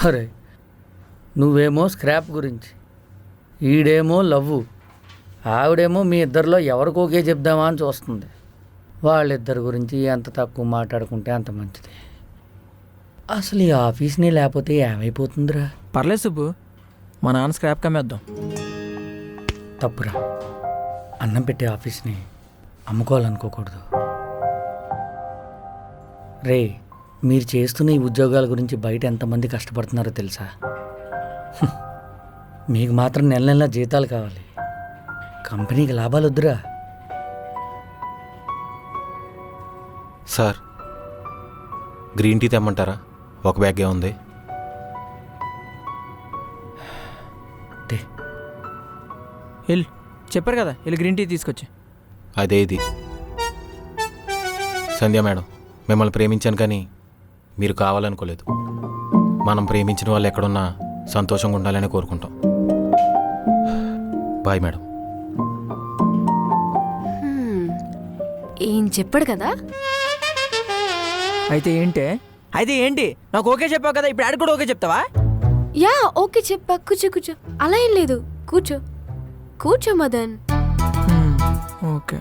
అరే నువ్వేమో స్క్రాప్ గురించి, ఈడేమో లవ్వు, ఆవిడేమో మీ ఇద్దరిలో ఎవరికి ఓకే చెప్దామా అని చూస్తుంది. వాళ్ళిద్దరి గురించి ఎంత తక్కువ మాట్లాడుకుంటే అంత మంచిది. అసలు ఈ ఆఫీస్ని లేకపోతే ఏమైపోతుందిరా? పర్లేదు సుబ్బు, మా నాన్న స్క్రాప్ కమ్మేద్దాం. తప్పురా, అన్నం పెట్టే ఆఫీస్ని అమ్ముకోవాలనుకోకూడదు. రే, మీరు చేస్తున్న ఈ ఉద్యోగాల గురించి బయట ఎంతమంది కష్టపడుతున్నారో తెలుసా? మీకు మాత్రం నెల నెల జీతాలు కావాలి, కంపెనీకి లాభాలు వద్దురా. సార్, గ్రీన్ టీ తెమ్మంటారా? ఒక బ్యాగే ఉంది. వెళ్ళు, చెప్పారు కదా, వెళ్ళి గ్రీన్ టీ తీసుకొచ్చి. అదే ఇది. సంధ్య మేడం, మిమ్మల్ని ప్రేమించాను కానీ మీరు కావాలనుకోలేదు. మనం ప్రేమించిన వాళ్ళు ఎక్కడున్నా సంతోషంగా ఉండాలని కోరుకుంటాం. Bye madam. ఏం చెప్పాడు కదా. అయితే ఏంటి నాకు ఓకే చెప్పావు కదా, ఇప్పుడు ఆడికి కూడా ఓకే చెప్తావా? యా ఓకే చెప్పా, కూర్చో కూర్చో. అలా ఏం లేదు, కూర్చో కూర్చో మదన్. ఓకే.